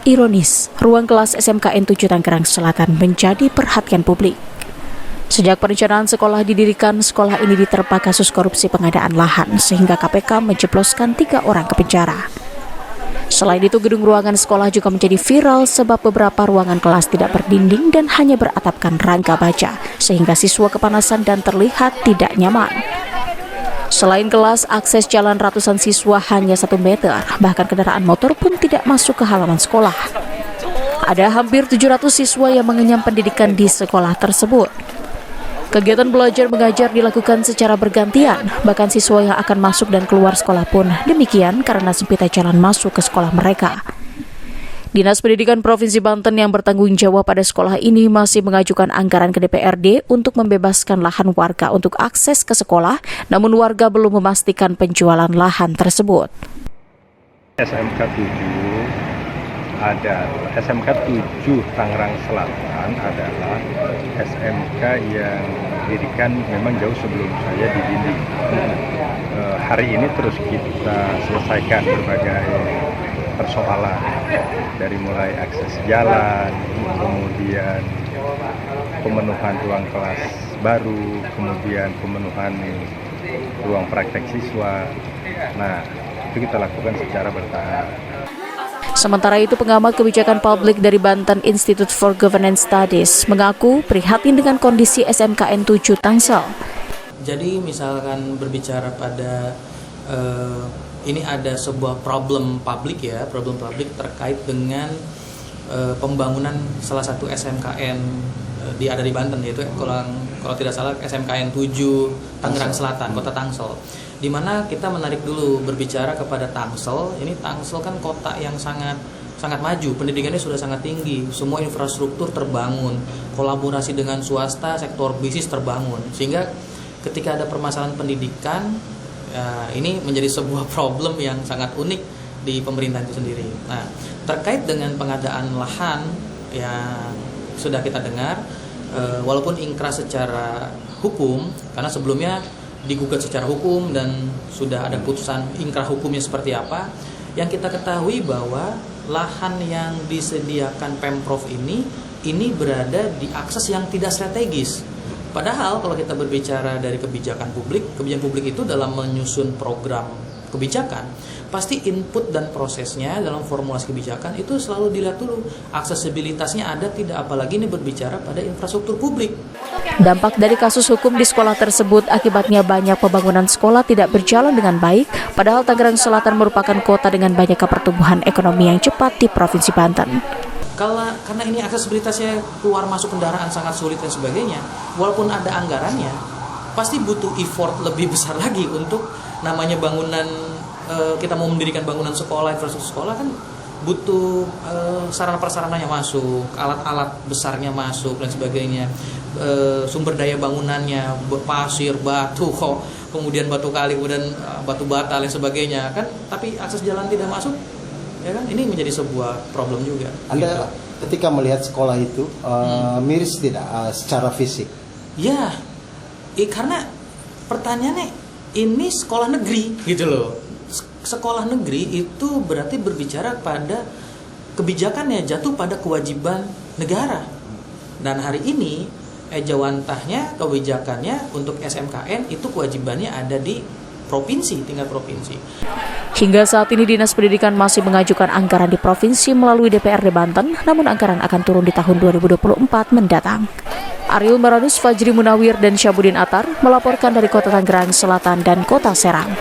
Ironis, ruang kelas SMKN 7 Tangerang Selatan menjadi perhatian publik. Sejak perencanaan sekolah didirikan, sekolah ini diterpa kasus korupsi pengadaan lahan, sehingga KPK menjebloskan 3 orang ke penjara. Selain itu, gedung ruangan sekolah juga menjadi viral sebab beberapa ruangan kelas tidak berdinding dan hanya beratapkan rangka baja, sehingga siswa kepanasan dan terlihat tidak nyaman. Selain kelas, akses jalan ratusan siswa hanya 1 meter, bahkan kendaraan motor pun tidak masuk ke halaman sekolah. Ada hampir 700 siswa yang mengenyam pendidikan di sekolah tersebut. Kegiatan belajar mengajar dilakukan secara bergantian, bahkan siswa yang akan masuk dan keluar sekolah pun demikian karena sempitnya jalan masuk ke sekolah mereka. Dinas Pendidikan Provinsi Banten yang bertanggung jawab pada sekolah ini masih mengajukan anggaran ke DPRD untuk membebaskan lahan warga untuk akses ke sekolah, namun warga belum memastikan penjualan lahan tersebut. SMK 7 Tangerang Selatan adalah SMK yang didirikan memang jauh sebelum saya dididik. Hari ini terus kita selesaikan berbagai persoalan, dari mulai akses jalan, kemudian pemenuhan ruang kelas baru, kemudian pemenuhan ruang praktek siswa. Nah, itu kita lakukan secara bertahap. Sementara itu, pengamat kebijakan publik dari Banten Institute for Governance Studies mengaku prihatin dengan kondisi SMKN 7 Tangsel. Jadi misalkan berbicara pada ini ada sebuah problem publik terkait dengan pembangunan salah satu SMKN ada di Banten, yaitu kalau tidak salah SMKN 7 Tangerang Selatan, Kota Tangsel. Di mana kita menarik dulu berbicara kepada Tangsel. Ini Tangsel kan kota yang sangat maju, pendidikannya sudah sangat tinggi, semua infrastruktur terbangun, kolaborasi dengan swasta, sektor bisnis terbangun, sehingga ketika ada permasalahan pendidikan, ini menjadi sebuah problem yang sangat unik di pemerintahan itu sendiri. Nah, terkait dengan pengadaan lahan yang sudah kita dengar, walaupun ingkrah secara hukum, karena sebelumnya digugat secara hukum dan sudah ada putusan ingkrah hukumnya seperti apa, yang kita ketahui bahwa lahan yang disediakan Pemprov ini berada di akses yang tidak strategis. Padahal kalau kita berbicara dari kebijakan publik itu dalam menyusun program kebijakan, pasti input dan prosesnya dalam formulasi kebijakan itu selalu dilihat dulu, aksesibilitasnya ada tidak, apalagi ini berbicara pada infrastruktur publik. Dampak dari kasus hukum di sekolah tersebut akibatnya banyak pembangunan sekolah tidak berjalan dengan baik, padahal Tangerang Selatan merupakan kota dengan banyak pertumbuhan ekonomi yang cepat di Provinsi Banten. Karena ini aksesibilitasnya keluar masuk kendaraan sangat sulit dan sebagainya, walaupun ada anggarannya, pasti butuh effort lebih besar lagi untuk namanya bangunan, kita mau mendirikan bangunan sekolah, infrastruktur sekolah kan butuh sarana prasarananya masuk, alat-alat besarnya masuk dan sebagainya, sumber daya bangunannya, pasir, batu, kemudian batu kali, kemudian batu bata dan sebagainya kan, tapi akses jalan tidak masuk, ya kan, ini menjadi sebuah problem juga. Anda ketika melihat sekolah itu miris tidak secara fisik? Ya, karena pertanyaannya ini sekolah negeri gitu loh. Sekolah negeri itu berarti berbicara pada kebijakannya jatuh pada kewajiban negara. Dan hari ini ejawantahnya kebijakannya untuk SMKN itu kewajibannya ada di provinsi, tingkat provinsi. Hingga saat ini Dinas Pendidikan masih mengajukan anggaran di provinsi melalui DPRD Banten, namun anggaran akan turun di tahun 2024 mendatang. Ariel Maranus, Fajri Munawir, dan Syabudin Atar melaporkan dari Kota Tangerang Selatan dan Kota Serang.